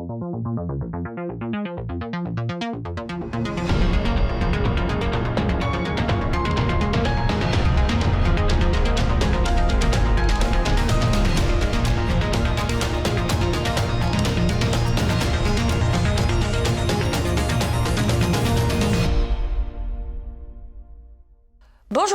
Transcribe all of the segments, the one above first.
Bonjour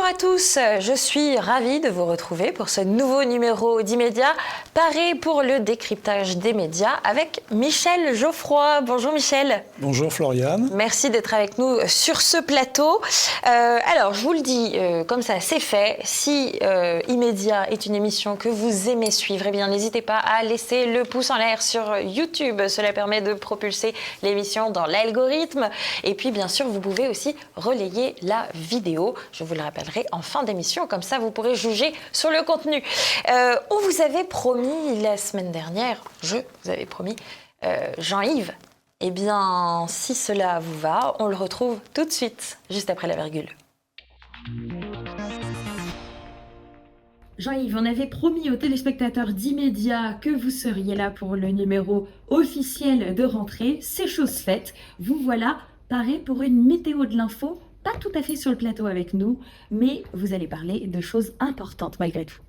à tous, je suis ravie de vous retrouver pour ce nouveau numéro d'Immédiat, paré pour le décryptage des médias avec Michel Geoffroy. Bonjour Michel. Bonjour Floriane. Merci d'être avec nous sur ce plateau. Alors je vous le dis, comme ça c'est fait, si Immédiat est une émission que vous aimez suivre, eh bien n'hésitez pas à laisser le pouce en l'air sur YouTube. Cela permet de propulser l'émission dans l'algorithme. Et puis bien sûr, vous pouvez aussi relayer la vidéo. Je vous le rappellerai en fin d'émission, comme ça vous pourrez juger sur le contenu. On vous avait promis la semaine dernière, je vous avais promis, Jean-Yves. Eh bien, si cela vous va, on le retrouve tout de suite, juste après la virgule. Jean-Yves, on avait promis aux téléspectateurs d'Immédiat que vous seriez là pour le numéro officiel de rentrée. C'est chose faite. Vous voilà paré pour une météo de l'info. Pas tout à fait sur le plateau avec nous, mais vous allez parler de choses importantes malgré tout.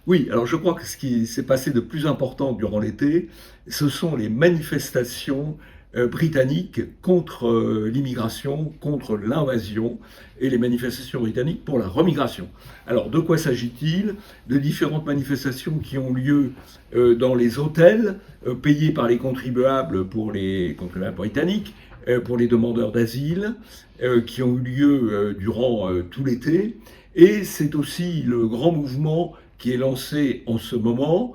Oui, alors je crois que ce qui s'est passé de plus important durant l'été, ce sont les manifestations britanniques contre l'immigration, contre l'invasion, et les manifestations britanniques pour la remigration. Alors de quoi s'agit-il? De différentes manifestations qui ont lieu dans les hôtels, payés par les contribuables pour les contribuables britanniques, pour les demandeurs d'asile, qui ont eu lieu durant tout l'été. Et c'est aussi le grand mouvement qui est lancé en ce moment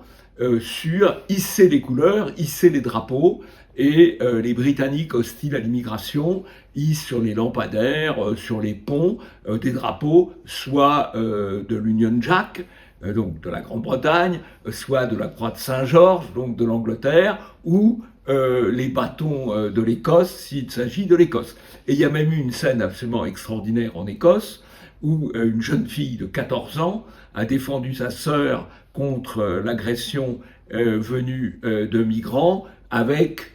sur hisser les couleurs, hisser les drapeaux. Et les Britanniques hostiles à l'immigration hissent sur les lampadaires, sur les ponts, des drapeaux, soit de l'Union Jack, donc de la Grande-Bretagne, soit de la Croix de Saint-Georges, donc de l'Angleterre, ou les bâtons de l'Écosse, s'il s'agit de l'Écosse. Et il y a même eu une scène absolument extraordinaire en Écosse, où une jeune fille de 14 ans a défendu sa sœur contre l'agression venue de migrants avec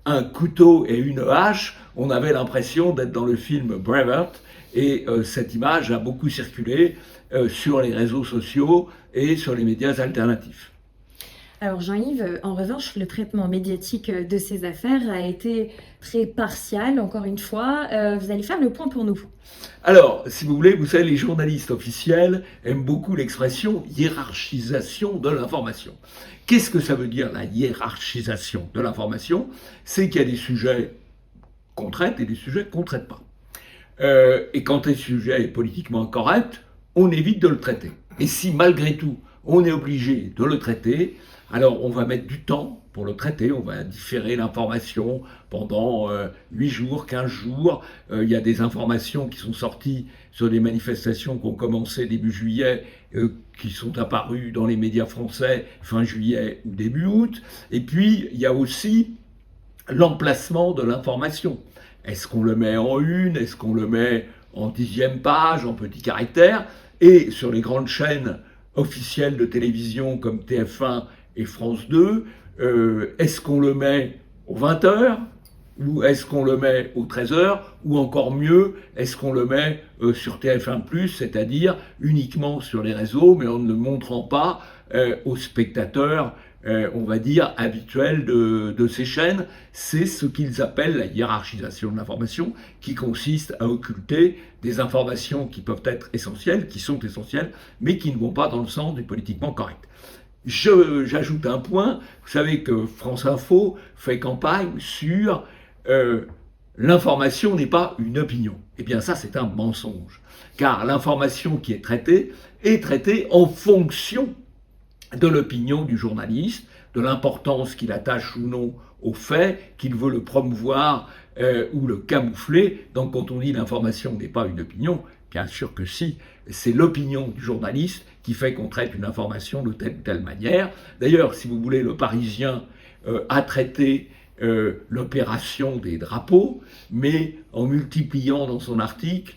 un couteau et une hache. On avait l'impression d'être dans le film Braveheart, et cette image a beaucoup circulé sur les réseaux sociaux et sur les médias alternatifs. Alors Jean-Yves, en revanche, le traitement médiatique de ces affaires a été très partial, encore une fois. Vous allez faire le point pour nous. Alors, si vous voulez, vous savez, les journalistes officiels aiment beaucoup l'expression hiérarchisation de l'information. Qu'est-ce que ça veut dire, la hiérarchisation de l'information? C'est qu'il y a des sujets qu'on traite et des sujets qu'on ne traite pas. Et quand un sujet est politiquement incorrect, on évite de le traiter. Et si malgré tout, on est obligé de le traiter, alors on va mettre du temps pour le traiter, on va différer l'information pendant 8 jours, 15 jours. Il y a des informations qui sont sorties sur des manifestations qui ont commencé début juillet, qui sont apparues dans les médias français fin juillet ou début août. Et puis il y a aussi l'emplacement de l'information. Est-ce qu'on le met en une? Est-ce qu'on le met en 10e page, en petits caractères? Et sur les grandes chaînes officielles de télévision comme TF1 et France 2, est-ce qu'on le met aux 20h ou est-ce qu'on le met aux 13h, ou encore mieux, est-ce qu'on le met sur TF1+, c'est-à-dire uniquement sur les réseaux, mais en ne le montrant pas aux spectateurs, on va dire, habituels de ces chaînes? C'est ce qu'ils appellent la hiérarchisation de l'information, qui consiste à occulter des informations qui peuvent être essentielles, qui sont essentielles, mais qui ne vont pas dans le sens du politiquement correct. J'ajoute un point, vous savez que France Info fait campagne sur l'information n'est pas une opinion. Eh bien ça, c'est un mensonge, car l'information qui est traitée en fonction de l'opinion du journaliste, de l'importance qu'il attache ou non au fait, qu'il veut le promouvoir ou le camoufler. Donc quand on dit l'information n'est pas une opinion, bien sûr que si, c'est l'opinion du journaliste qui fait qu'on traite une information de telle ou telle manière. D'ailleurs, si vous voulez, le Parisien a traité l'opération des drapeaux, mais en multipliant dans son article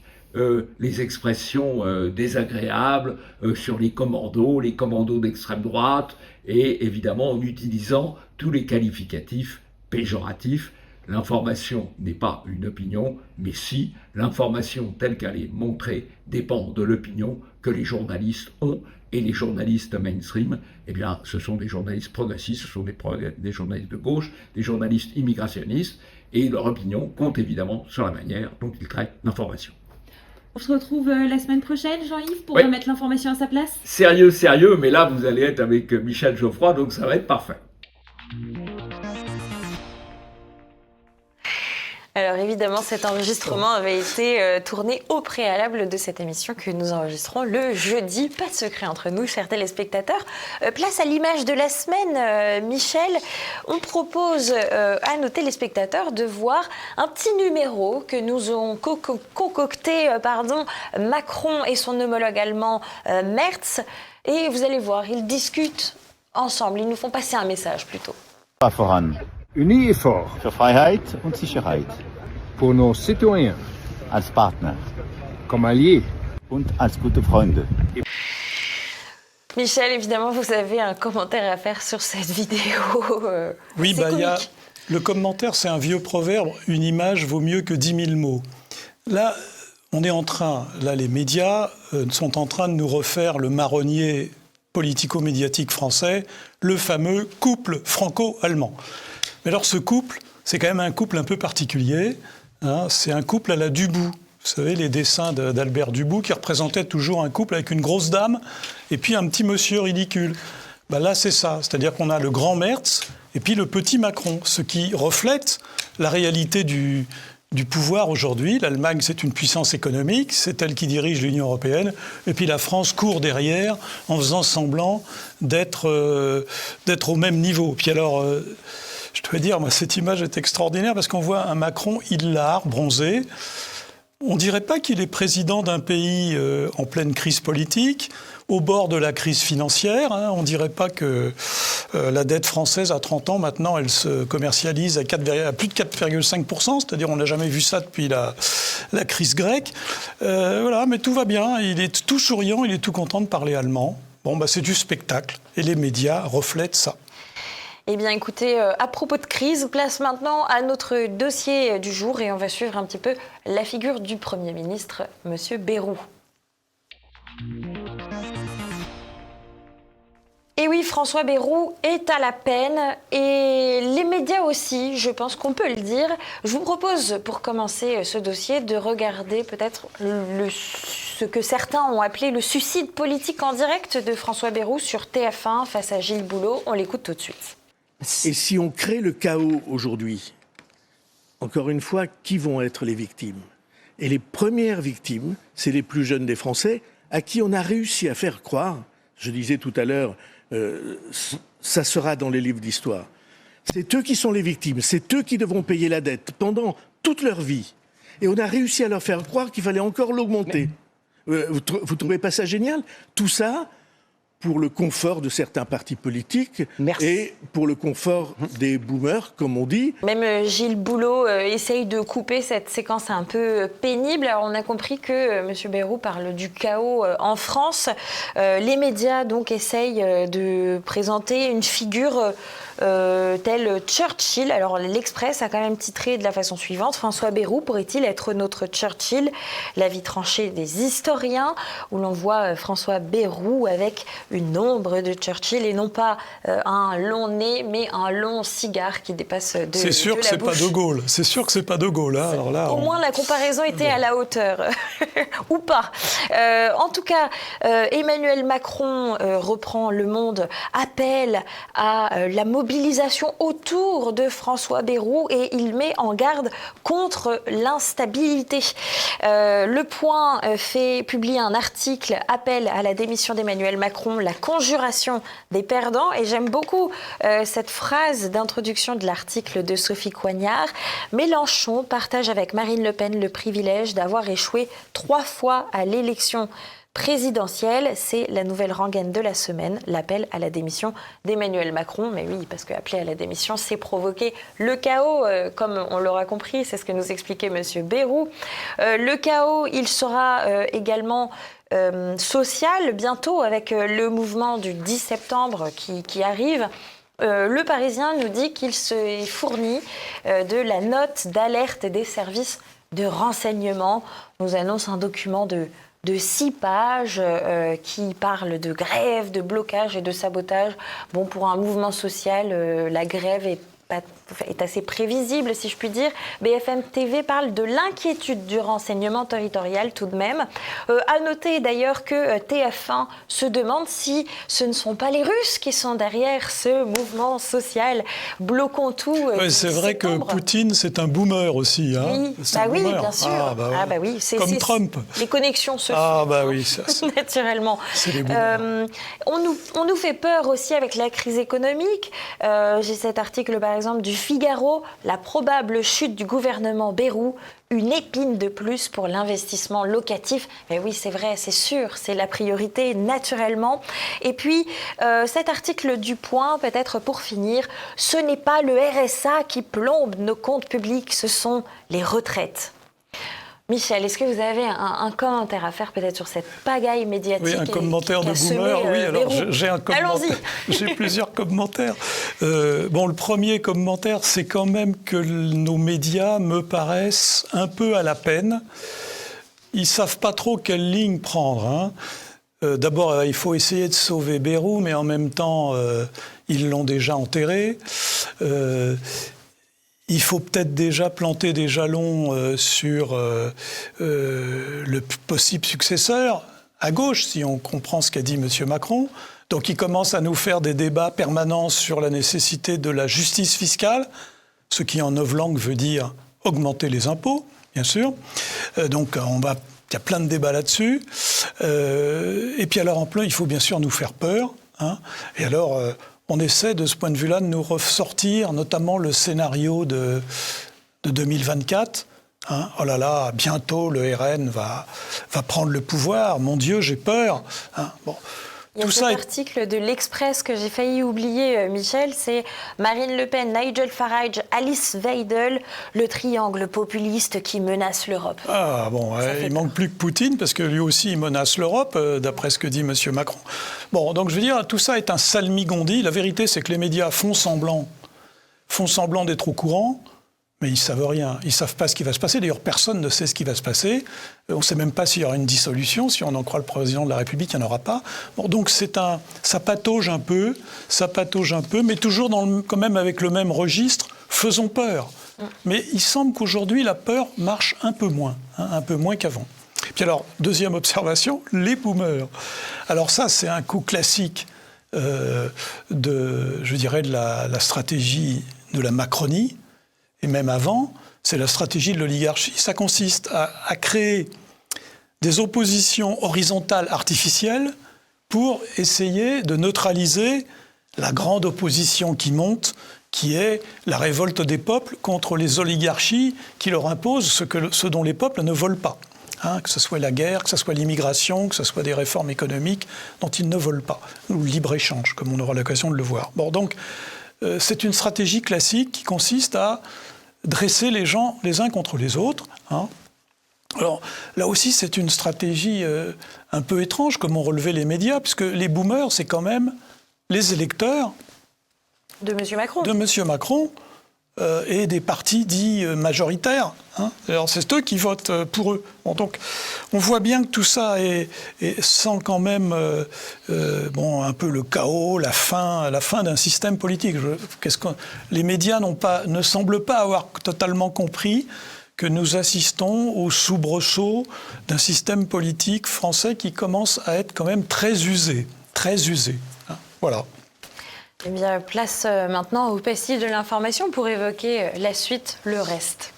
les expressions désagréables sur les commandos d'extrême droite, et évidemment en utilisant tous les qualificatifs péjoratifs. L'information n'est pas une opinion, mais si l'information telle qu'elle est montrée dépend de l'opinion que les journalistes ont, et les journalistes mainstream, eh bien, ce sont des journalistes progressistes, ce sont des journalistes de gauche, des journalistes immigrationnistes, et leur opinion compte évidemment sur la manière dont ils traitent l'information. On se retrouve la semaine prochaine, Jean-Yves, pour Oui. remettre l'information à sa place. Sérieux, mais là, vous allez être avec Michel Geoffroy, donc ça va être parfait. Alors évidemment, cet enregistrement avait été tourné au préalable de cette émission que nous enregistrons le jeudi. Pas de secret entre nous, chers téléspectateurs. Place à l'image de la semaine, Michel. On propose à nos téléspectateurs de voir un petit numéro que nous ont concocté Macron et son homologue allemand Merz. Et vous allez voir, ils discutent ensemble. Ils nous font passer un message plutôt. Voran. Unis et fort Für Freiheit und Sicherheit. pour nos citoyens, Als Partner comme alliés. und als gute Freunde. Michel, évidemment, vous avez un commentaire à faire sur cette vidéo. Oui, c'est il y a comique. le commentaire, c'est un vieux proverbe, une image vaut mieux que 10 000 mots. Là, les médias sont en train de nous refaire le marronnier politico-médiatique français, le fameux couple franco-allemand. Mais alors ce couple, c'est quand même un couple un peu particulier, hein, c'est un couple à la Dubout. Vous savez, les dessins d'Albert Dubout qui représentaient toujours un couple avec une grosse dame et puis un petit monsieur ridicule. Ben là, c'est ça. C'est-à-dire qu'on a le grand Merz et puis le petit Macron, ce qui reflète la réalité du pouvoir aujourd'hui. L'Allemagne, c'est une puissance économique, c'est elle qui dirige l'Union européenne. Et puis la France court derrière en faisant semblant d'être au même niveau. Puis alors, je dois dire, moi, cette image est extraordinaire parce qu'on voit un Macron hilar, bronzé. On ne dirait pas qu'il est président d'un pays en pleine crise politique, au bord de la crise financière. Hein. On ne dirait pas que la dette française à 30 ans, maintenant, elle se commercialise à plus de 4,5%, c'est-à-dire on n'a jamais vu ça depuis la crise grecque. Voilà, mais tout va bien, il est tout souriant, il est tout content de parler allemand. Bon, bah, c'est du spectacle, et les médias reflètent ça. Eh bien, écoutez, à propos de crise, place maintenant à notre dossier du jour et on va suivre un petit peu la figure du Premier ministre, M. Bayrou. Et oui, François Bayrou est à la peine et les médias aussi, je pense qu'on peut le dire. Je vous propose, pour commencer ce dossier, de regarder peut-être ce que certains ont appelé le suicide politique en direct de François Bayrou sur TF1 face à Gilles Boulot. On l'écoute tout de suite. Et si on crée le chaos aujourd'hui, encore une fois, qui vont être les victimes ? Et les premières victimes, c'est les plus jeunes des Français, à qui on a réussi à faire croire, je disais tout à l'heure, ça sera dans les livres d'histoire. C'est eux qui sont les victimes, c'est eux qui devront payer la dette pendant toute leur vie. Et on a réussi à leur faire croire qu'il fallait encore l'augmenter. Vous trouvez pas ça génial ? Tout ça pour le confort de certains partis politiques et pour le confort des boomers, comme on dit. Même Gilles Boulot essaye de couper cette séquence un peu pénible. Alors, on a compris que M. Bayrou parle du chaos en France. Les médias donc essayent de présenter une figure tel Churchill. Alors l'Express a quand même titré de la façon suivante: François Bayrou pourrait-il être notre Churchill? L'avis tranché des historiens, où l'on voit François Bayrou avec une ombre de Churchill et non pas un long nez, mais un long cigare qui dépasse de C'est sûr de que la c'est bouche. pas De Gaulle. C'est sûr que c'est pas De Gaulle. Hein. Alors là, Au moins la comparaison était à la hauteur, ou pas. En tout cas, Emmanuel Macron reprend Le Monde, appelle à la mobilisation autour de François Bayrou et il met en garde contre l'instabilité. Le Point publie un article, appel à la démission d'Emmanuel Macron, la conjuration des perdants, et j'aime beaucoup cette phrase d'introduction de l'article de Sophie Coignard. Mélenchon partage avec Marine Le Pen le privilège d'avoir échoué 3 fois à l'élection présidentielle. C'est la nouvelle rengaine de la semaine, l'appel à la démission d'Emmanuel Macron. Mais oui, parce qu'appeler à la démission, c'est provoquer le chaos, comme on l'aura compris, c'est ce que nous expliquait M. Bayrou. Le chaos, il sera également social bientôt avec le mouvement du 10 septembre qui arrive. Le Parisien nous dit qu'il se fournit de la note d'alerte des services de renseignement. On nous annonce un document de 6 pages qui parle de grève, de blocage et de sabotage. Bon, pour un mouvement social, la grève est assez prévisible, si je puis dire. BFM TV parle de l'inquiétude du renseignement territorial tout de même. À noter d'ailleurs que TF1 se demande si ce ne sont pas les Russes qui sont derrière ce mouvement social. Bloquons tout. C'est vrai que Poutine, c'est un boomer aussi. Hein, oui, bien sûr. Oui. Comme Trump. Les connexions se font oui, naturellement. C'est les boomers. On nous fait peur aussi avec la crise économique. J'ai cet article, par exemple, du Figaro, la probable chute du gouvernement Bayrou, une épine de plus pour l'investissement locatif. Mais oui, c'est vrai, c'est sûr, c'est la priorité naturellement. Et puis, cet article du Point, peut-être pour finir, ce n'est pas le RSA qui plombe nos comptes publics, ce sont les retraites. Michel, est-ce que vous avez un commentaire à faire peut-être sur cette pagaille médiatique? Oui, un commentaire de boomer. Oui, alors j'ai un commentaire. Allons-y. J'ai plusieurs commentaires. Le premier commentaire, c'est quand même que nos médias me paraissent un peu à la peine. Ils savent pas trop quelle ligne prendre. Hein. D'abord, il faut essayer de sauver Bayrou, mais en même temps, ils l'ont déjà enterré. Il faut peut-être déjà planter des jalons sur le possible successeur, à gauche, si on comprend ce qu'a dit M. Macron. Donc il commence à nous faire des débats permanents sur la nécessité de la justice fiscale, ce qui en novlangue veut dire augmenter les impôts, bien sûr. Donc il y a plein de débats là-dessus. Et puis alors en plein, il faut bien sûr nous faire peur. Hein. Et alors... on essaie de ce point de vue-là de nous ressortir, notamment le scénario de 2024. Hein, oh là là, bientôt le RN va prendre le pouvoir. Mon Dieu, j'ai peur. Hein, bon. Il y a cet article de l'Express que j'ai failli oublier, Michel, c'est Marine Le Pen, Nigel Farage, Alice Weidel, le triangle populiste qui menace l'Europe. Ah bon, il manque plus que Poutine, parce que lui aussi il menace l'Europe, d'après ce que dit M. Macron. Bon, donc je veux dire, tout ça est un salmigondi. La vérité, c'est que les médias font semblant d'être au courant, mais ils ne savent rien. Ils ne savent pas ce qui va se passer. D'ailleurs, personne ne sait ce qui va se passer. On ne sait même pas s'il y aura une dissolution. Si on en croit le président de la République, il n'y en aura pas. Bon, donc ça patauge un peu, mais toujours quand même avec le même registre. Faisons peur. Mais il semble qu'aujourd'hui, la peur marche un peu moins qu'avant. Puis alors, deuxième observation, les boomers. Alors ça, c'est un coup classique de la stratégie de la Macronie. Et même avant, c'est la stratégie de l'oligarchie. Ça consiste à créer des oppositions horizontales artificielles pour essayer de neutraliser la grande opposition qui monte, qui est la révolte des peuples contre les oligarchies qui leur imposent ce dont les peuples ne veulent pas. Hein, que ce soit la guerre, que ce soit l'immigration, que ce soit des réformes économiques dont ils ne veulent pas, ou le libre-échange, comme on aura l'occasion de le voir. Bon, donc, c'est une stratégie classique qui consiste à dresser les gens les uns contre les autres. Hein. Alors, là aussi, c'est une stratégie un peu étrange, comme ont relevé les médias, puisque les boomers, c'est quand même les électeurs de M. Macron et des partis dits majoritaires. Hein. Alors, c'est eux qui votent pour eux. Bon, donc, on voit bien que tout ça sent quand même un peu le chaos, la fin d'un système politique. Les médias ne semblent pas avoir totalement compris que nous assistons au soubresaut d'un système politique français qui commence à être quand même très usé. Hein. Voilà. Eh bien, place maintenant au passif de l'information pour évoquer la suite, le reste.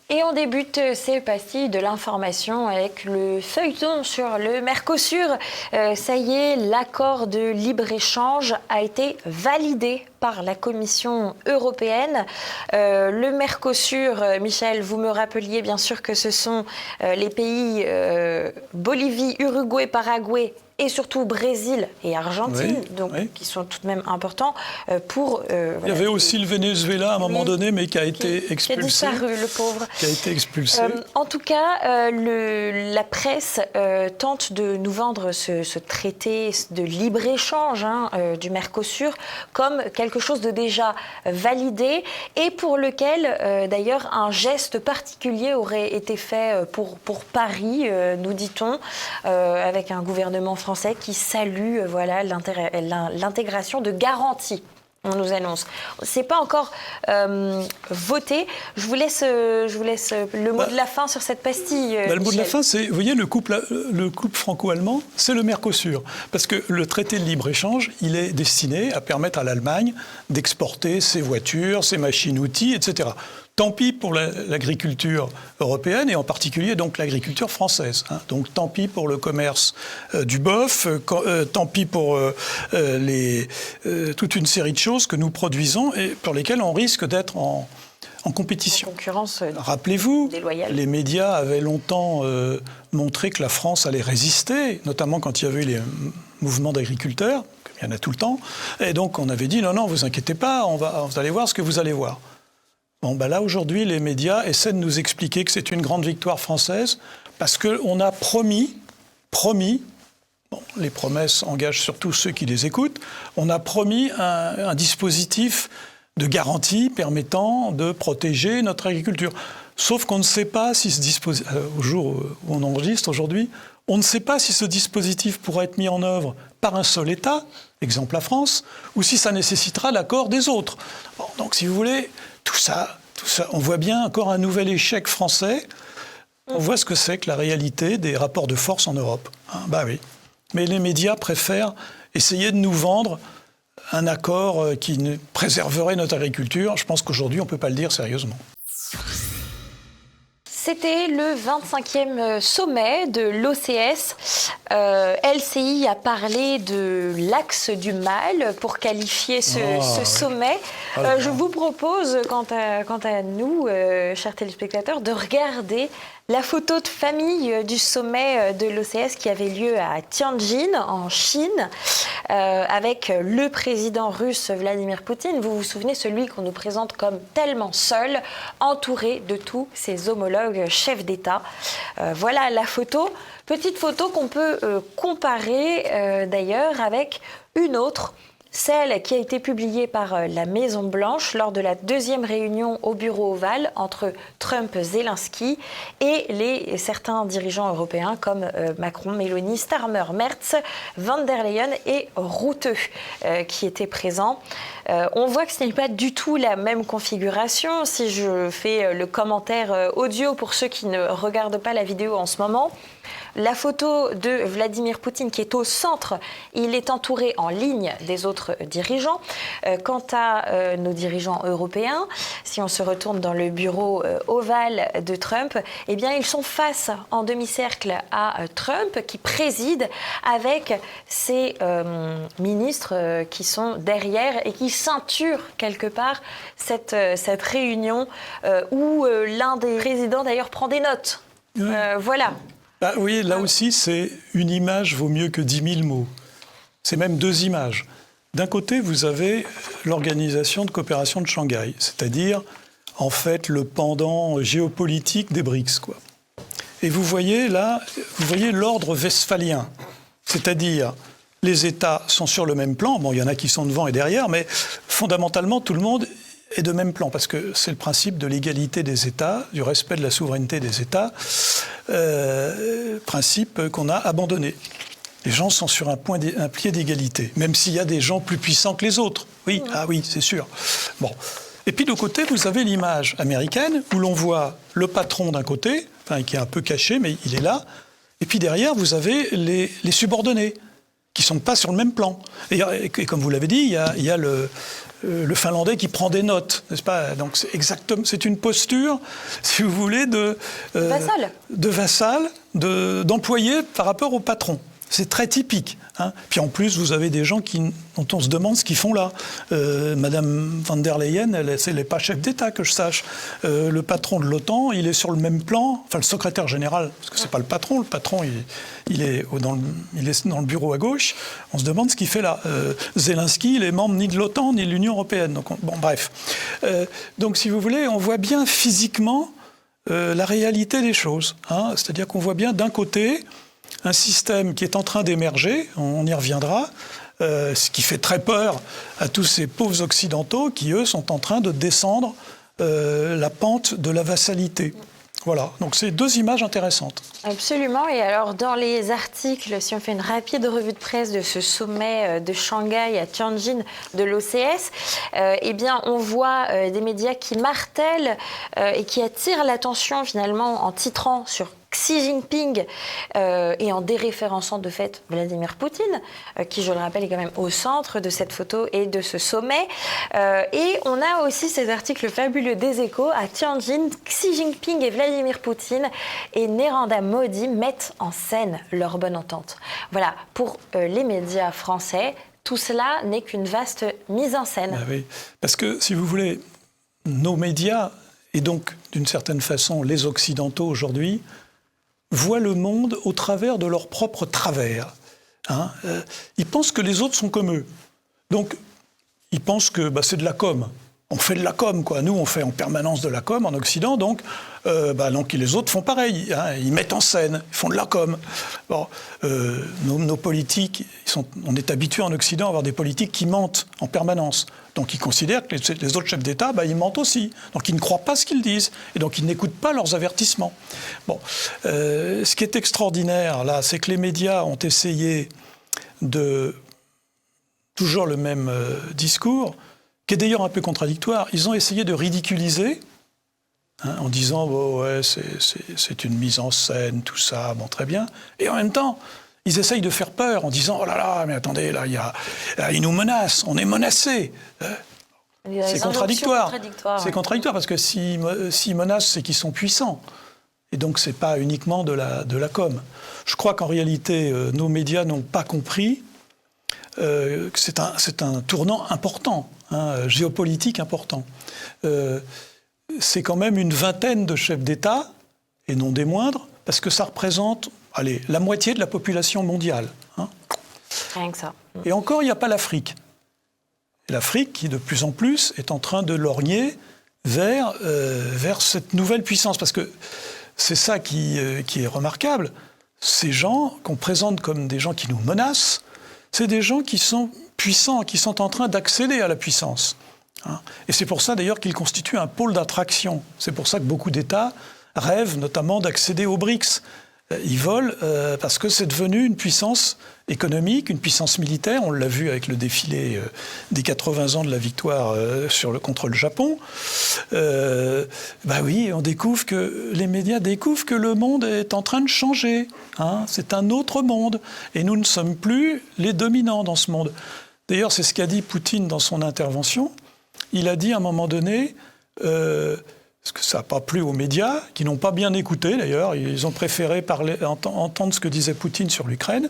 Et on débute ces pastilles de l'information avec le feuilleton sur le Mercosur. Ça y est, l'accord de libre-échange a été validé par par la Commission européenne. Le Mercosur, Michel, vous me rappeliez bien sûr que ce sont les pays Bolivie, Uruguay, Paraguay et surtout Brésil et Argentine, qui sont tout de même importants pour... Il y avait aussi le Venezuela à un moment donné, mais qui a été expulsé. Qui a disparu, le pauvre. Qui a été expulsé. En tout cas, la presse tente de nous vendre ce traité de libre-échange du Mercosur comme quelque chose de déjà validé et pour lequel, d'ailleurs, un geste particulier aurait été fait pour Paris, nous dit-on, avec un gouvernement français qui salue l'intégration de garanties. On nous annonce. C'est pas encore voté. Je vous laisse le mot de la fin sur cette pastille. Le mot de la fin, c'est, vous voyez, le couple franco-allemand, c'est le Mercosur. Parce que le traité de libre-échange, il est destiné à permettre à l'Allemagne d'exporter ses voitures, ses machines-outils, etc. Tant pis pour l'agriculture européenne et en particulier donc l'agriculture française. Donc tant pis pour le commerce du bœuf, tant pis pour toute une série de choses que nous produisons et pour lesquelles on risque d'être en compétition. Concurrence Rappelez-vous, déloyale. Les médias avaient longtemps montré que la France allait résister, notamment quand il y avait eu les mouvements d'agriculteurs, comme il y en a tout le temps. Et donc on avait dit non, vous inquiétez pas, vous allez voir ce que vous allez voir. Bon, là, aujourd'hui, les médias essaient de nous expliquer que c'est une grande victoire française parce qu'on a promis, les promesses engagent surtout ceux qui les écoutent, on a promis un dispositif de garantie permettant de protéger notre agriculture. Sauf qu'on ne sait pas si ce dispositif, au jour où on enregistre aujourd'hui, on ne sait pas si ce dispositif pourra être mis en œuvre par un seul État, exemple la France, ou si ça nécessitera l'accord des autres. Bon, donc, si vous voulez, tout ça, on voit bien encore un nouvel échec français. On voit ce que c'est que la réalité des rapports de force en Europe. Oui. Mais les médias préfèrent essayer de nous vendre un accord qui préserverait notre agriculture. Je pense qu'aujourd'hui, on ne peut pas le dire sérieusement. C'était le 25e sommet de l'OCS. LCI a parlé de l'axe du mal pour qualifier ce sommet. Je vous propose, quant à nous, chers téléspectateurs, de regarder la photo de famille du sommet de l'OCS qui avait lieu à Tianjin, en Chine, avec le président russe Vladimir Poutine. Vous vous souvenez, celui qu'on nous présente comme tellement seul, entouré de tous ses homologues chefs d'État. Voilà la photo. Petite photo qu'on peut comparer d'ailleurs avec une autre, celle qui a été publiée par la Maison-Blanche lors de la deuxième réunion au bureau ovale entre Trump, Zelensky et certains dirigeants européens comme Macron, Meloni, Starmer, Merz, Van der Leyen et Rutte qui étaient présents. On voit que ce n'est pas du tout la même configuration. Si je fais le commentaire audio pour ceux qui ne regardent pas la vidéo en ce moment, la photo de Vladimir Poutine qui est au centre, il est entouré en ligne des autres dirigeants. Quant à nos dirigeants européens, si on se retourne dans le bureau ovale de Trump, eh bien ils sont face en demi-cercle à Trump qui préside avec ses ministres qui sont derrière et qui ceinturent quelque part cette réunion où l'un des présidents d'ailleurs prend des notes. Voilà. Oui, là aussi, c'est une image vaut mieux que 10 000 mots. C'est même 2 images. D'un côté, vous avez l'Organisation de coopération de Shanghai, c'est-à-dire, en fait, le pendant géopolitique des BRICS, quoi. Et vous voyez là, l'ordre westphalien, c'est-à-dire les États sont sur le même plan. Bon, il y en a qui sont devant et derrière, mais fondamentalement, tout le monde est de même plan, parce que c'est le principe de l'égalité des États, du respect de la souveraineté des États, principe qu'on a abandonné. Les gens sont sur un pied d'égalité, même s'il y a des gens plus puissants que les autres. Oui, oui, c'est sûr. Bon. Et puis de l'autre côté, vous avez l'image américaine, où l'on voit le patron d'un côté, qui est un peu caché, mais il est là, et puis derrière, vous avez les subordonnés, qui ne sont pas sur le même plan. Et comme vous l'avez dit, il y a le Finlandais qui prend des notes, n'est-ce pas? Donc c'est une posture, si vous voulez, de vassal, d'employé par rapport au patron. C'est très typique. Hein. Puis en plus, vous avez des gens dont on se demande ce qu'ils font là. Madame van der Leyen, elle n'est pas chef d'État, que je sache. Le patron de l'OTAN, il est sur le même plan. Enfin, le secrétaire général, parce que c'est pas le patron. Le patron, il est dans le bureau à gauche. On se demande ce qu'il fait là. Zelensky, il est membre ni de l'OTAN, ni de l'Union européenne. Donc, bon, bref. Donc, si vous voulez, on voit bien physiquement la réalité des choses. Hein. C'est-à-dire qu'on voit bien d'un côté un système qui est en train d'émerger, on y reviendra, ce qui fait très peur à tous ces pauvres occidentaux qui, eux, sont en train de descendre la pente de la vassalité. Voilà, donc c'est deux images intéressantes. Absolument, et alors dans les articles, si on fait une rapide revue de presse de ce sommet de Shanghai à Tianjin de l'OCS, eh bien on voit des médias qui martèlent et qui attirent l'attention finalement en titrant sur Xi Jinping et en déréférençant de fait Vladimir Poutine, qui, je le rappelle, est quand même au centre de cette photo et de ce sommet. Et on a aussi ces articles fabuleux des Échos à Tianjin. Xi Jinping et Vladimir Poutine et Narendra Modi mettent en scène leur bonne entente. Voilà, pour les médias français, tout cela n'est qu'une vaste mise en scène. Ah oui, parce que, si vous voulez, nos médias, et donc, d'une certaine façon, les Occidentaux aujourd'hui, voient le monde au travers de leurs propres travers. Hein. Ils pensent que les autres sont comme eux. Donc, ils pensent que c'est de la com. On fait de la com, quoi. Nous, on fait en permanence de la com en Occident, donc les autres font pareil. Hein. Ils mettent en scène, ils font de la com. Bon, nos politiques, on est habitué en Occident à avoir des politiques qui mentent en permanence. Donc ils considèrent que les autres chefs d'État, ils mentent aussi. Donc ils ne croient pas ce qu'ils disent. Et donc ils n'écoutent pas leurs avertissements. Bon, ce qui est extraordinaire, là, c'est que les médias ont essayé de... Toujours le même discours, qui est d'ailleurs un peu contradictoire. Ils ont essayé de ridiculiser, hein, en disant ouais, c'est une mise en scène, tout ça, bon, très bien. Et en même temps, ils essayent de faire peur en disant oh là là, mais attendez, là, ils nous menacent, on est menacés. C'est contradictoire. C'est contradictoire parce que s'ils menacent, c'est qu'ils sont puissants. Et donc, c'est pas uniquement de la com. Je crois qu'en réalité, nos médias n'ont pas compris que c'est un tournant important, hein, géopolitique important. C'est quand même une vingtaine de chefs d'État, et non des moindres, parce que ça représente la moitié de la population mondiale. Hein. Rien que ça. Et encore, il n'y a pas l'Afrique. Et l'Afrique, qui de plus en plus est en train de lorgner vers cette nouvelle puissance. Parce que c'est ça qui est remarquable. Ces gens qu'on présente comme des gens qui nous menacent, c'est des gens qui sont puissants, qui sont en train d'accéder à la puissance. Hein. Et c'est pour ça d'ailleurs qu'ils constituent un pôle d'attraction. C'est pour ça que beaucoup d'États rêvent notamment d'accéder aux BRICS. Ils veulent, parce que c'est devenu une puissance économique, une puissance militaire. On l'a vu avec le défilé des 80 ans de la victoire contre le Japon. Oui, les médias découvrent que le monde est en train de changer. Hein. C'est un autre monde. Et nous ne sommes plus les dominants dans ce monde. D'ailleurs, c'est ce qu'a dit Poutine dans son intervention. Il a dit à un moment donné... parce que ça n'a pas plu aux médias, qui n'ont pas bien écouté d'ailleurs, ils ont préféré entendre ce que disait Poutine sur l'Ukraine.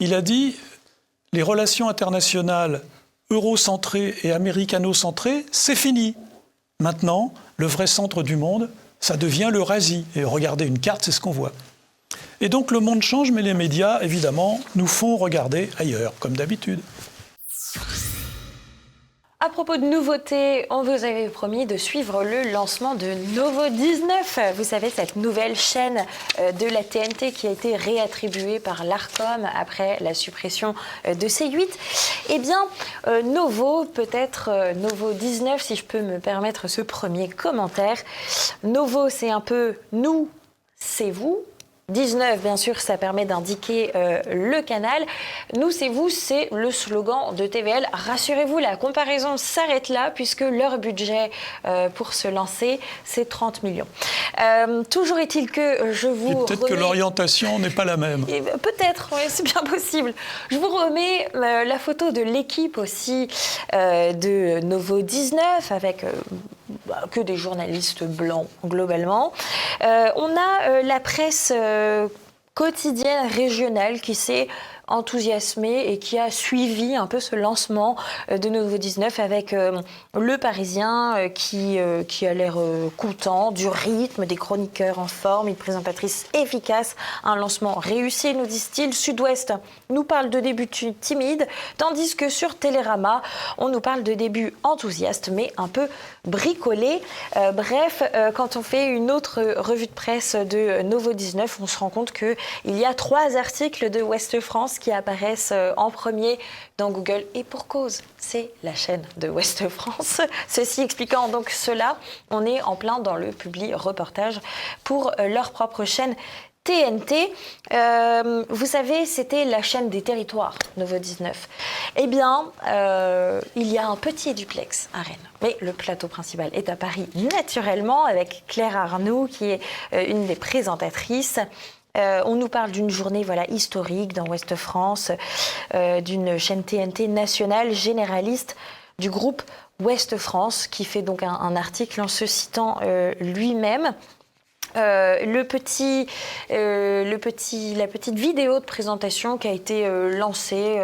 Il a dit « Les relations internationales eurocentrées et américano-centrées, c'est fini. Maintenant, le vrai centre du monde, ça devient l'Eurasie. Et regardez une carte, c'est ce qu'on voit. » Et donc le monde change, mais les médias, évidemment, nous font regarder ailleurs, comme d'habitude. À propos de nouveautés, on vous avait promis de suivre le lancement de Novo 19. Vous savez, cette nouvelle chaîne de la TNT qui a été réattribuée par l'Arcom après la suppression de C8. Eh bien, Novo, peut-être Novo 19, si je peux me permettre ce premier commentaire. Novo, c'est un peu nous, c'est vous. 19, bien sûr, ça permet d'indiquer le canal. Nous, c'est vous, c'est le slogan de TVL. Rassurez-vous, la comparaison s'arrête là, puisque leur budget pour se lancer, c'est 30 millions. Toujours est-il que je vous remets... Peut-être que l'orientation n'est pas la même. Peut-être, oui, c'est bien possible. Je vous remets la photo de l'équipe aussi de Novo 19, avec... que des journalistes blancs, globalement. On a la presse quotidienne régionale qui s'est enthousiasmé et qui a suivi un peu ce lancement de Nouveau 19 avec Le Parisien qui a l'air content du rythme, des chroniqueurs en forme, une présentatrice efficace, un lancement réussi, nous disent-ils. Sud-Ouest nous parle de débuts timides, tandis que sur Télérama, on nous parle de débuts enthousiastes mais un peu bricolés. Bref, quand on fait une autre revue de presse de Nouveau 19, on se rend compte qu'il y a 3 articles de Ouest France qui apparaissent en premier dans Google et pour cause, c'est la chaîne de Ouest France. Ceci expliquant donc cela, on est en plein dans le publi reportage pour leur propre chaîne TNT. Vous savez, c'était la chaîne des territoires, Nouveau 19. Eh bien, il y a un petit duplex à Rennes. Mais le plateau principal est à Paris, naturellement, avec Claire Arnoux, qui est une des présentatrices. On nous parle d'une journée historique dans Ouest France, d'une chaîne TNT nationale généraliste du groupe Ouest France, qui fait donc un article en se citant lui-même. La petite vidéo de présentation qui a été lancée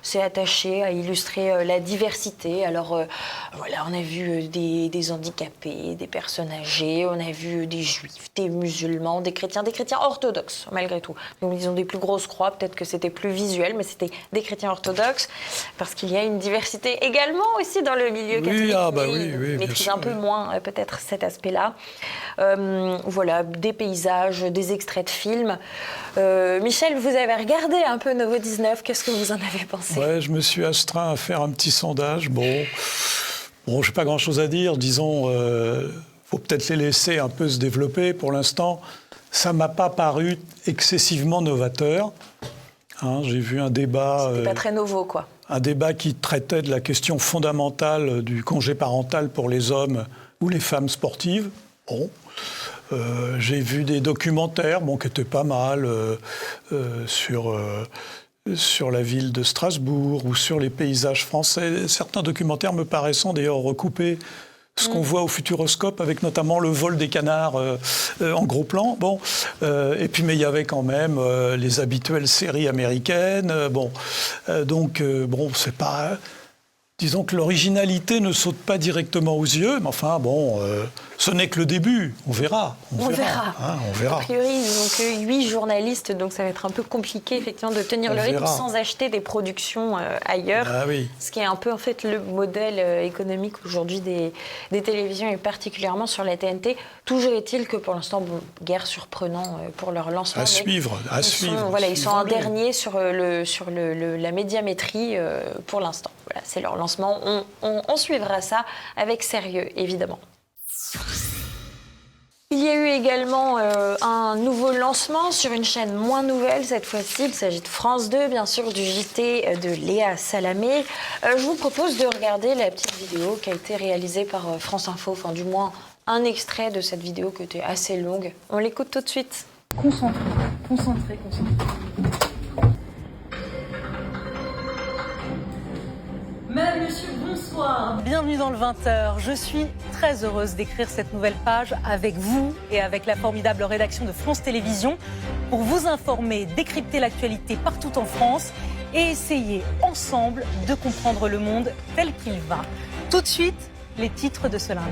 s'est attachée à illustrer la diversité. Alors on a vu des handicapés, des personnes âgées, on a vu des juifs, des musulmans, des chrétiens orthodoxes malgré tout. Donc ils ont des plus grosses croix, peut-être que c'était plus visuel, mais c'était des chrétiens orthodoxes parce qu'il y a une diversité également aussi dans le milieu catholique. Oui, maîtrise un peu moins peut-être cet aspect-là. Des paysages, des extraits de films. Michel, vous avez regardé un peu Nouveau 19, qu'est-ce que vous en avez pensé ? Ouais, je me suis astreint à faire un petit sondage. Bon, je n'ai pas grand-chose à dire. Disons, faut peut-être les laisser un peu se développer. Pour l'instant, ça ne m'a pas paru excessivement novateur. J'ai vu un débat... C'était pas très nouveau, quoi. Un débat qui traitait de la question fondamentale du congé parental pour les hommes ou les femmes sportives. Bon... j'ai vu des documentaires qui étaient pas mal sur la ville de Strasbourg ou sur les paysages français. Certains documentaires me paraissant d'ailleurs recouper ce qu'on voit au Futuroscope, avec notamment le vol des canards en gros plan. Et puis mais il y avait quand même les habituelles séries américaines. C'est pas... Disons que l'originalité ne saute pas directement aux yeux, mais enfin, ce n'est que le début. On verra. On verra. A priori, ils n'ont que 8 journalistes, donc ça va être un peu compliqué, effectivement, de tenir le rythme sans acheter des productions ailleurs. Ah oui. Ce qui est un peu, en fait, le modèle économique aujourd'hui des télévisions, et particulièrement sur la TNT. Toujours est-il que, pour l'instant, guère surprenant pour leur lancement. À suivre. Ils sont en dernier sur la médiamétrie pour l'instant. Voilà, c'est leur lancement. On suivra ça avec sérieux, évidemment. Il y a eu également un nouveau lancement sur une chaîne moins nouvelle. Cette fois-ci, il s'agit de France 2, bien sûr, du JT de Léa Salamé. Je vous propose de regarder la petite vidéo qui a été réalisée par France Info, enfin du moins un extrait de cette vidéo qui était assez longue. On l'écoute tout de suite. Concentré. Madame, monsieur, bonsoir. Bienvenue dans le 20h. Je suis très heureuse d'écrire cette nouvelle page avec vous et avec la formidable rédaction de France Télévisions pour vous informer, décrypter l'actualité partout en France et essayer ensemble de comprendre le monde tel qu'il va. Tout de suite, les titres de ce lundi.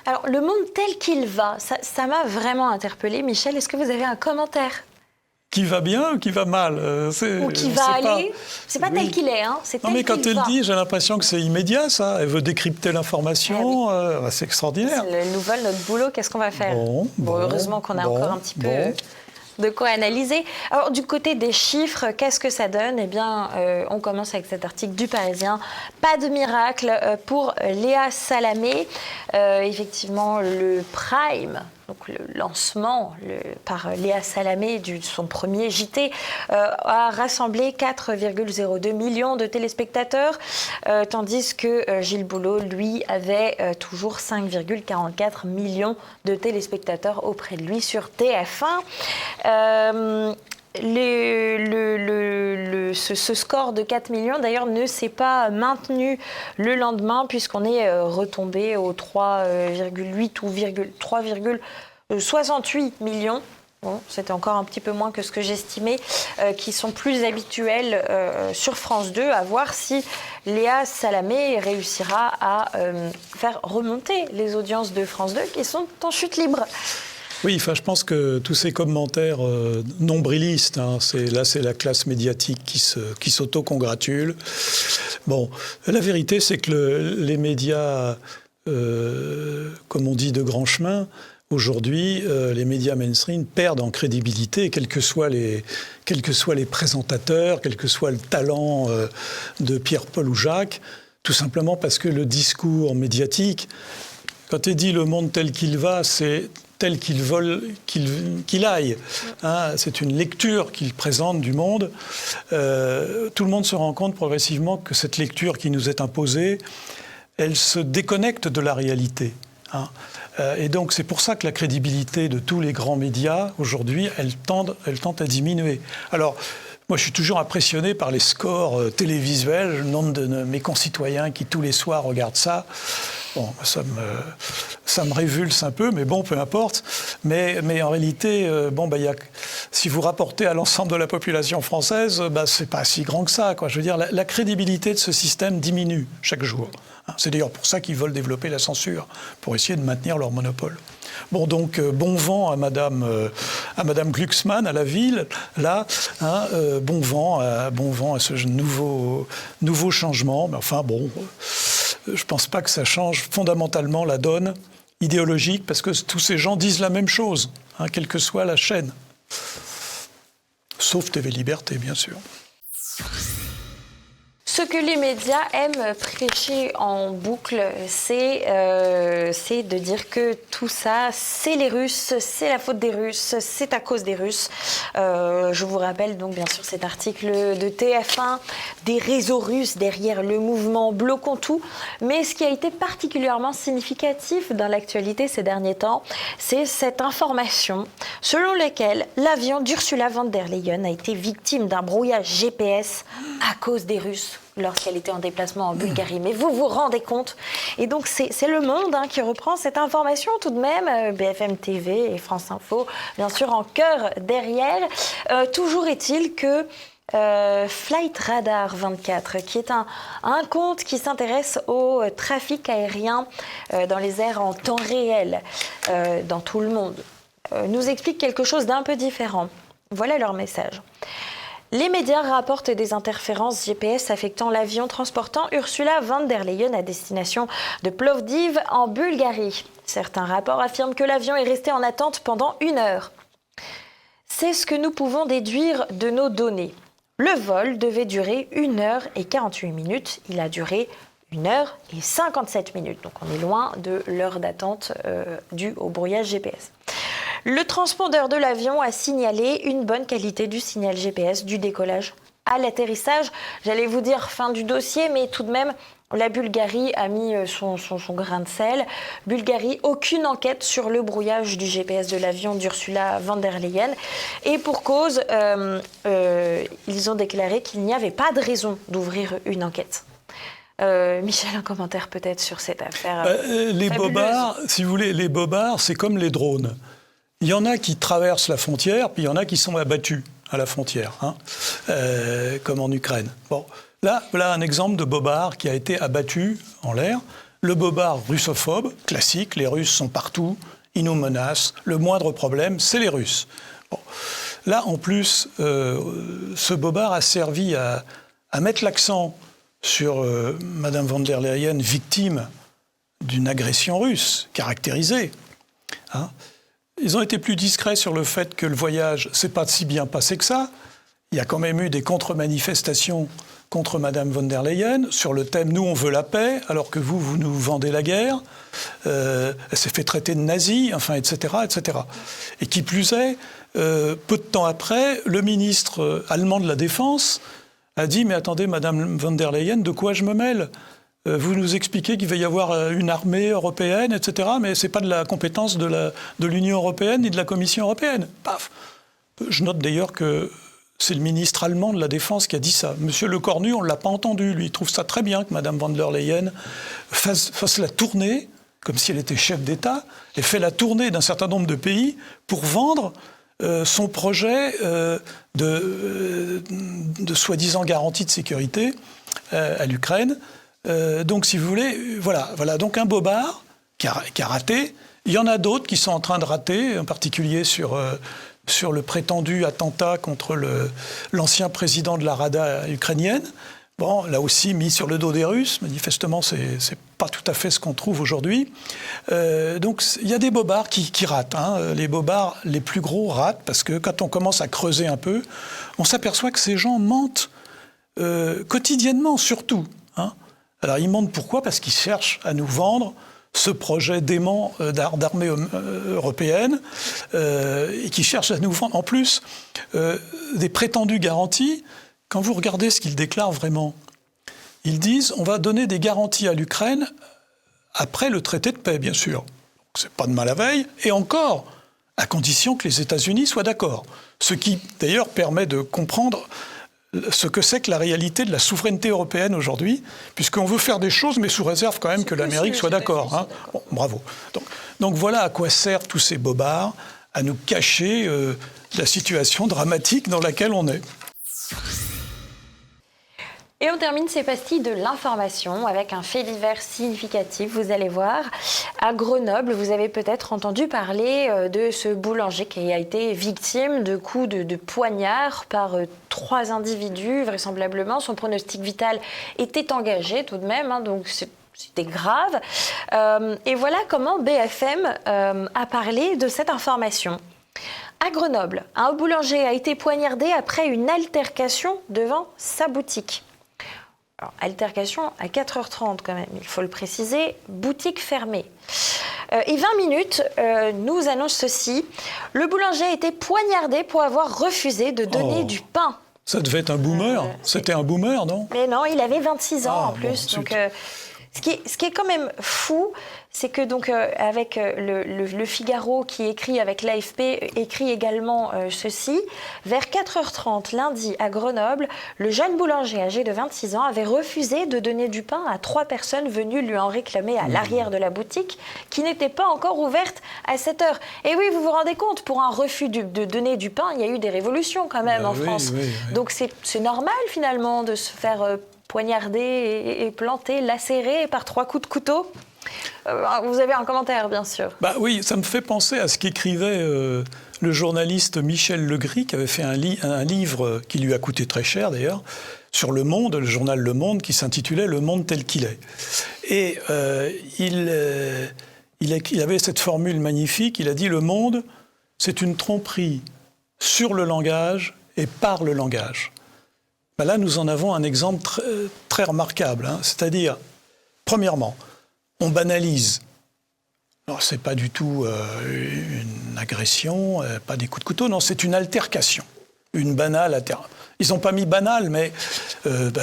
Alors, le monde tel qu'il va, ça m'a vraiment interpellée. Michel, est-ce que vous avez un commentaire ? Qui va bien ou qui va mal ou qui va aller. C'est pas tel qu'il est, c'est tel qu'il va. Non, mais quand elle dit, j'ai l'impression que c'est immédiat, ça. Elle veut décrypter l'information. C'est extraordinaire. C'est le nouvel, notre boulot. Qu'est-ce qu'on va faire ? Heureusement qu'on a encore un petit peu de quoi analyser. Alors, du côté des chiffres, qu'est-ce que ça donne ? Eh bien, on commence avec cet article du Parisien. Pas de miracle pour Léa Salamé. Effectivement, le Prime... Donc le lancement par Léa Salamé de son premier JT a rassemblé 4,02 millions de téléspectateurs, tandis que Gilles Boulot, lui, avait toujours 5,44 millions de téléspectateurs auprès de lui sur TF1. Ce score de 4 millions, d'ailleurs, ne s'est pas maintenu le lendemain, puisqu'on est retombé aux 3,8 ou 3,68 millions Bon, c'était encore un petit peu moins que ce que j'estimais, qui sont plus habituels sur France 2, à voir si Léa Salamé réussira à faire remonter les audiences de France 2 qui sont en chute libre. Oui, enfin, je pense que tous ces commentaires nombrilistes, c'est la classe médiatique qui s'auto-congratule. Bon, la vérité, c'est que les médias, comme on dit, de grand chemin, aujourd'hui, les médias mainstream perdent en crédibilité, quels que soient les présentateurs, quel que soit le talent de Pierre-Paul ou Jacques, tout simplement parce que le discours médiatique, quand il dit le monde tel qu'il va, c'est tel qu'ils veulent qu'il aille. Hein, c'est une lecture qu'ils présentent du monde. Tout le monde se rend compte progressivement que cette lecture qui nous est imposée, elle se déconnecte de la réalité. Hein. Et donc c'est pour ça que la crédibilité de tous les grands médias, aujourd'hui, elle tend à diminuer. Alors, moi, je suis toujours impressionné par les scores télévisuels, le nombre de mes concitoyens qui, tous les soirs, regardent ça. Bon, ça me révulse un peu, mais bon, peu importe. Mais en réalité, si vous rapportez à l'ensemble de la population française, c'est pas si grand que ça, quoi. Je veux dire, la crédibilité de ce système diminue chaque jour. C'est d'ailleurs pour ça qu'ils veulent développer la censure, pour essayer de maintenir leur monopole. Bon, donc, bon vent à Madame Glucksmann, à la ville, là, hein, bon vent à ce nouveau changement. Mais enfin, bon, je ne pense pas que ça change fondamentalement la donne idéologique, parce que tous ces gens disent la même chose, hein, quelle que soit la chaîne. Sauf TV Liberté, bien sûr. Ce que les médias aiment prêcher en boucle, c'est de dire que tout ça, c'est les Russes, c'est la faute des Russes, c'est à cause des Russes. Je vous rappelle donc bien sûr cet article de TF1, des réseaux russes derrière le mouvement Bloquons tout. Mais ce qui a été particulièrement significatif dans l'actualité ces derniers temps, c'est cette information selon laquelle l'avion d'Ursula von der Leyen a été victime d'un brouillage GPS à cause des Russes lorsqu'elle était en déplacement en Bulgarie. Mais vous vous rendez compte? Et donc c'est Le Monde qui reprend cette information tout de même, BFM TV et France Info, bien sûr en chœur derrière. Toujours est-il que Flight Radar 24, qui est un compte qui s'intéresse au trafic aérien dans les airs en temps réel, dans tout le monde, nous explique quelque chose d'un peu différent. Voilà leur message. Les médias rapportent des interférences GPS affectant l'avion transportant Ursula von der Leyen à destination de Plovdiv en Bulgarie. Certains rapports affirment que l'avion est resté en attente pendant 1 heure. C'est ce que nous pouvons déduire de nos données. Le vol devait durer 1 heure et 48 minutes. Il a duré 1 heure et 57 minutes. Donc on est loin de l'heure d'attente due au brouillage GPS. Le transpondeur de l'avion a signalé une bonne qualité du signal GPS du décollage à l'atterrissage. J'allais vous dire fin du dossier, mais tout de même, la Bulgarie a mis son grain de sel. Bulgarie, aucune enquête sur le brouillage du GPS de l'avion d'Ursula von der Leyen. Et pour cause, ils ont déclaré qu'il n'y avait pas de raison d'ouvrir une enquête. Michel, un commentaire peut-être sur cette affaire les bobards, si vous voulez, les bobards, c'est comme les drones. Il y en a qui traversent la frontière, puis il y en a qui sont abattus à la frontière, comme en Ukraine. Bon, là, voilà un exemple de bobard qui a été abattu en l'air. Le bobard russophobe, classique, les Russes sont partout, ils nous menacent, le moindre problème, c'est les Russes. Bon. Là, en plus, ce bobard a servi à mettre l'accent sur Madame von der Leyen, victime d'une agression russe, caractérisée. Ils ont été plus discrets sur le fait que le voyage s'est pas si bien passé que ça. Il y a quand même eu des contre-manifestations contre Madame von der Leyen sur le thème « Nous, on veut la paix », alors que vous nous vendez la guerre. Elle s'est fait traiter de nazie, enfin, etc., etc. Et qui plus est, peu de temps après, le ministre allemand de la Défense a dit « Mais attendez, Madame von der Leyen, de quoi je me mêle ? Vous nous expliquez qu'il va y avoir une armée européenne, etc., mais ce n'est pas de la compétence de l'Union européenne ni de la Commission européenne. » Paf. Je note d'ailleurs que c'est le ministre allemand de la Défense qui a dit ça. Monsieur Lecornu, on ne l'a pas entendu. Lui, il trouve ça très bien que Mme von der Leyen fasse la tournée, comme si elle était chef d'État, et fait la tournée d'un certain nombre de pays pour vendre son projet de soi-disant garantie de sécurité à l'Ukraine. Donc, si vous voulez, voilà donc un bobard qui a raté. Il y en a d'autres qui sont en train de rater, en particulier sur le prétendu attentat contre l'ancien président de la Rada ukrainienne. Bon, là aussi mis sur le dos des Russes. Manifestement, c'est pas tout à fait ce qu'on trouve aujourd'hui. Donc, il y a des bobards qui ratent. Hein. Les bobards les plus gros ratent parce que quand on commence à creuser un peu, on s'aperçoit que ces gens mentent quotidiennement, surtout. Hein. Alors, ils mentent pourquoi ? Parce qu'ils cherchent à nous vendre ce projet dément d'armée européenne et qui cherchent à nous vendre en plus des prétendues garanties. Quand vous regardez ce qu'ils déclarent vraiment, ils disent on va donner des garanties à l'Ukraine après le traité de paix, bien sûr. C'est pas de mal à veille, et encore, à condition que les États-Unis soient d'accord. Ce qui, d'ailleurs, permet de comprendre ce que c'est que la réalité de la souveraineté européenne aujourd'hui, puisqu'on veut faire des choses, mais sous réserve quand même que l'Amérique soit d'accord. Hein. Bon, bravo. Donc voilà à quoi servent tous ces bobards, à nous cacher la situation dramatique dans laquelle on est. Et on termine ces pastilles de l'information avec un fait divers significatif, vous allez voir. À Grenoble, vous avez peut-être entendu parler de ce boulanger qui a été victime de coups de poignard par 3 individus, vraisemblablement. Son pronostic vital était engagé tout de même, hein, donc c'était grave. Et voilà comment BFM a parlé de cette information. À Grenoble, un boulanger a été poignardé après une altercation devant sa boutique. Alors, altercation à 4h30 quand même, il faut le préciser, boutique fermée. Et 20 minutes nous annonce ceci. Le boulanger a été poignardé pour avoir refusé de donner du pain. Ça devait être un boomer. C'était un boomer, non ? Mais non, il avait 26 ans en plus. Bon, donc, ce qui est quand même fou, c'est que donc avec le Figaro qui écrit avec l'AFP écrit également ceci. Vers 4h30 lundi à Grenoble, le jeune boulanger âgé de 26 ans avait refusé de donner du pain à 3 personnes venues lui en réclamer à l'arrière de la boutique qui n'était pas encore ouverte à cette heure. Et oui, vous vous rendez compte, pour un refus de donner du pain, il y a eu des révolutions quand même en France. Oui. Donc c'est normal finalement de se faire poignarder et planter, lacérer par 3 coups de couteau. Vous avez un commentaire, bien sûr. Bah oui, ça me fait penser à ce qu'écrivait le journaliste Michel Legris, qui avait fait un livre qui lui a coûté très cher d'ailleurs, sur Le Monde, le journal Le Monde, qui s'intitulait « Le monde tel qu'il est ». Et il avait cette formule magnifique, il a dit « Le monde, c'est une tromperie sur le langage et par le langage ». Ben là, nous en avons un exemple très remarquable. Hein. C'est-à-dire, premièrement, on banalise. Alors, ce n'est pas du tout une agression, pas des coups de couteau, non, c'est une altercation. Une banale altercation. Ils n'ont pas mis banal, mais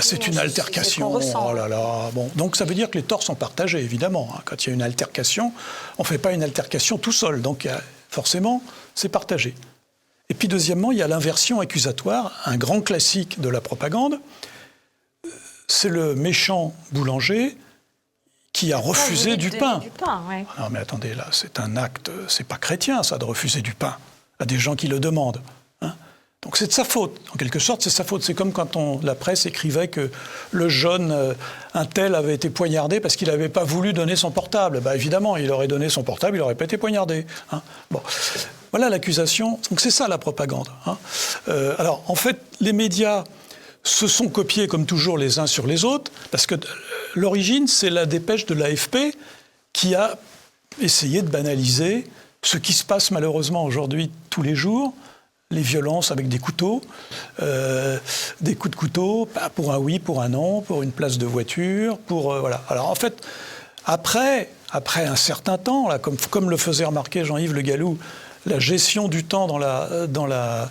c'est une altercation. C'est ce qu'on ressent. Oh là là. Bon, donc, ça veut dire que les torts sont partagés, évidemment. Hein. Quand il y a une altercation, on ne fait pas une altercation tout seul. Donc, forcément, c'est partagé. Et puis, deuxièmement, il y a l'inversion accusatoire, un grand classique de la propagande. C'est le méchant boulanger qui a refusé du pain. Ouais. Non, mais attendez, là, c'est un acte, c'est pas chrétien, ça, de refuser du pain à des gens qui le demandent. Hein. Donc, c'est de sa faute. En quelque sorte, c'est sa faute. C'est comme quand la presse écrivait que le jeune un tel avait été poignardé parce qu'il n'avait pas voulu donner son portable. Bah, évidemment, il aurait donné son portable, il n'aurait pas été poignardé. Hein. Bon. Voilà l'accusation. Donc c'est ça la propagande. Hein. Alors en fait, les médias se sont copiés comme toujours les uns sur les autres, parce que l'origine, c'est la dépêche de l'AFP qui a essayé de banaliser ce qui se passe malheureusement aujourd'hui tous les jours, les violences avec des couteaux, des coups de couteau, pour un oui, pour un non, pour une place de voiture, pour voilà. Alors en fait, après un certain temps, là, comme le faisait remarquer Jean-Yves Le Gallou, la gestion du temps dans la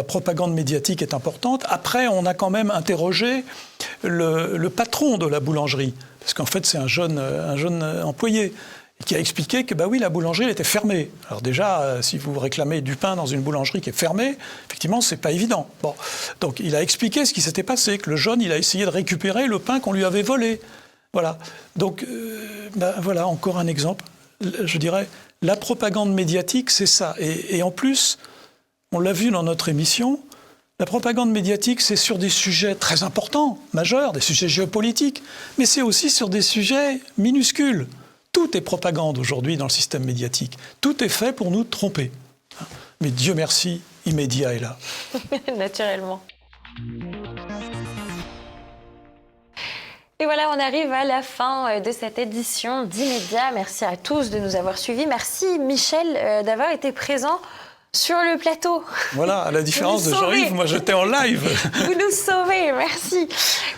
propagande médiatique est importante. Après, on a quand même interrogé le patron de la boulangerie, parce qu'en fait, c'est un jeune employé, qui a expliqué que, bah oui, la boulangerie elle était fermée. Alors déjà, si vous réclamez du pain dans une boulangerie qui est fermée, effectivement, c'est pas évident. Bon. Donc, il a expliqué ce qui s'était passé, que le jeune, il a essayé de récupérer le pain qu'on lui avait volé. Voilà. Donc, voilà, encore un exemple je dirais, la propagande médiatique, c'est ça. Et en plus, on l'a vu dans notre émission, la propagande médiatique, c'est sur des sujets très importants, majeurs, des sujets géopolitiques, mais c'est aussi sur des sujets minuscules. Tout est propagande aujourd'hui dans le système médiatique. Tout est fait pour nous tromper. Mais Dieu merci, Immédiat est là. Naturellement. Et voilà, on arrive à la fin de cette édition d'Immédiat. Merci à tous de nous avoir suivis. Merci Michel d'avoir été présent sur le plateau. Voilà, à la différence de Jean-Yves, moi j'étais en live. Vous nous sauvez, merci.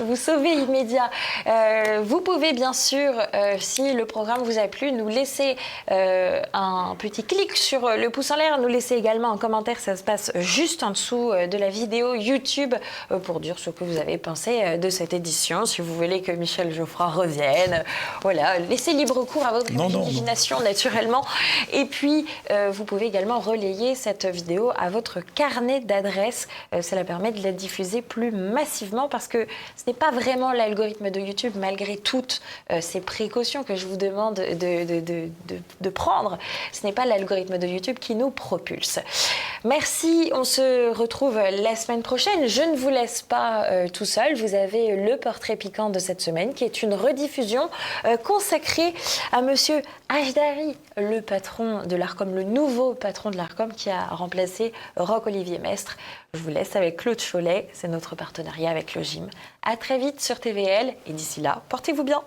Vous sauvez Immédiat. Vous pouvez bien sûr, si le programme vous a plu, nous laisser un petit clic sur le pouce en l'air, nous laisser également un commentaire, ça se passe juste en dessous de la vidéo YouTube pour dire ce que vous avez pensé de cette édition. Si vous voulez que Michel Geoffroy revienne, voilà, laissez libre cours à votre imagination naturellement. Et puis, vous pouvez également relayer cette vidéo à votre carnet d'adresses. Cela permet de la diffuser plus massivement parce que ce n'est pas vraiment l'algorithme de YouTube, malgré toutes ces précautions que je vous demande de prendre. Ce n'est pas l'algorithme de YouTube qui nous propulse. Merci, on se retrouve la semaine prochaine. Je ne vous laisse pas tout seul. Vous avez le portrait piquant de cette semaine qui est une rediffusion consacrée à Monsieur Hajdari, le patron de l'Arcom, le nouveau patron de l'Arcom qui a remplacé Roch-Olivier Mestre. Je vous laisse avec Claude Cholet, c'est notre partenariat avec le gym. À très vite sur TVL et d'ici là, portez-vous bien.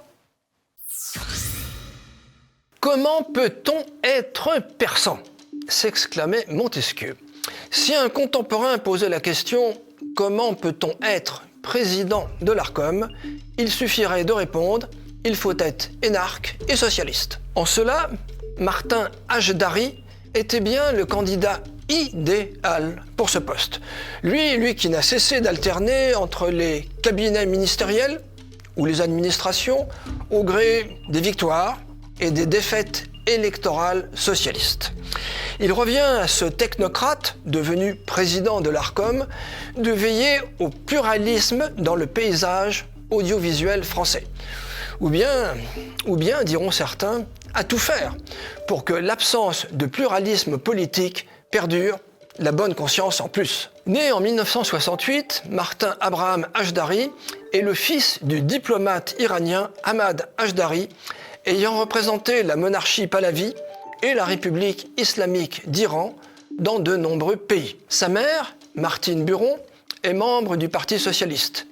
Comment peut-on être persan ? S'exclamait Montesquieu. Si un contemporain posait la question « Comment peut-on être président de l'Arcom ?», il suffirait de répondre « Il faut être énarque et socialiste ». En cela, Martin Hajdari était bien le candidat idéal pour ce poste. Lui qui n'a cessé d'alterner entre les cabinets ministériels ou les administrations au gré des victoires et des défaites électorales socialistes. Il revient à ce technocrate, devenu président de l'Arcom, de veiller au pluralisme dans le paysage audiovisuel français. Ou bien, diront certains, à tout faire pour que l'absence de pluralisme politique perdure, la bonne conscience en plus. Né en 1968, Martin Abraham Hajdari est le fils du diplomate iranien Ahmad Hajdari, ayant représenté la monarchie pahlavi et la République islamique d'Iran dans de nombreux pays. Sa mère, Martine Buron, est membre du Parti socialiste.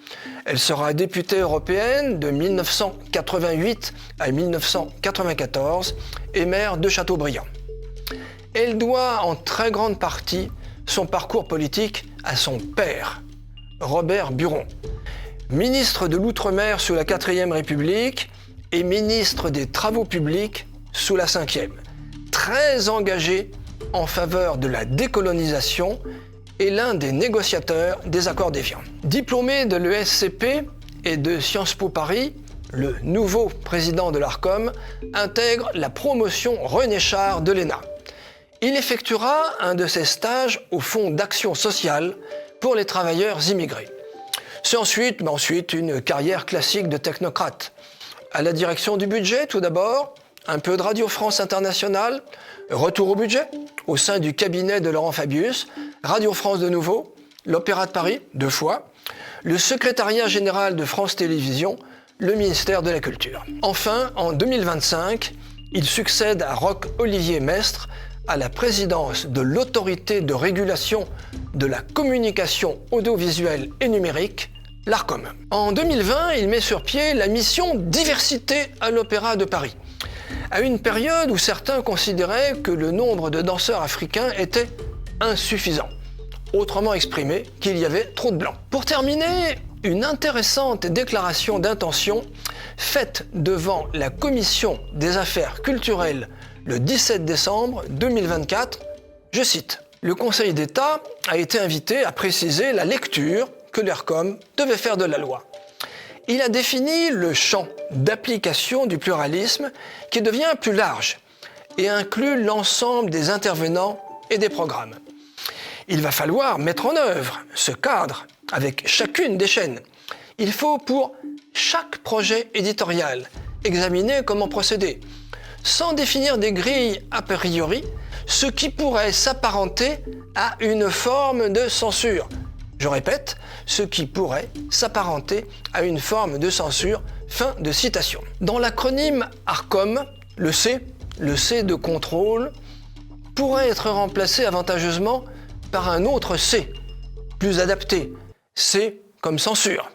Elle sera députée européenne de 1988 à 1994 et maire de Châteaubriand. Elle doit en très grande partie son parcours politique à son père, Robert Buron, ministre de l'Outre-mer sous la 4e République et ministre des Travaux publics sous la 5e, très engagé en faveur de la décolonisation et l'un des négociateurs des accords d'Évian. Diplômé de l'ESCP et de Sciences Po Paris, le nouveau président de l'Arcom intègre la promotion René Char de l'ENA. Il effectuera un de ses stages au Fonds d'action sociale pour les travailleurs immigrés. C'est ensuite une carrière classique de technocrate. À la direction du budget, tout d'abord, un peu de Radio France Internationale, retour au budget, au sein du cabinet de Laurent Fabius, Radio France de nouveau, l'Opéra de Paris, 2 fois, le secrétariat général de France Télévisions, le ministère de la Culture. Enfin, en 2025, il succède à Roch-Olivier Mestre à la présidence de l'Autorité de régulation de la communication audiovisuelle et numérique, l'Arcom. En 2020, il met sur pied la mission Diversité à l'Opéra de Paris, à une période où certains considéraient que le nombre de danseurs africains était insuffisant. Autrement exprimé, qu'il y avait trop de blancs. Pour terminer, une intéressante déclaration d'intention faite devant la Commission des affaires culturelles le 17 décembre 2024, je cite, « Le Conseil d'État a été invité à préciser la lecture que l'Arcom devait faire de la loi. Il a défini le champ d'application du pluralisme qui devient plus large et inclut l'ensemble des intervenants et des programmes. Il va falloir mettre en œuvre ce cadre avec chacune des chaînes. Il faut pour chaque projet éditorial examiner comment procéder, sans définir des grilles a priori, ce qui pourrait s'apparenter à une forme de censure. Je répète, ce qui pourrait s'apparenter à une forme de censure. Fin de citation. Dans l'acronyme ARCOM, le C de contrôle, pourrait être remplacé avantageusement par un autre C, plus adapté, C comme censure.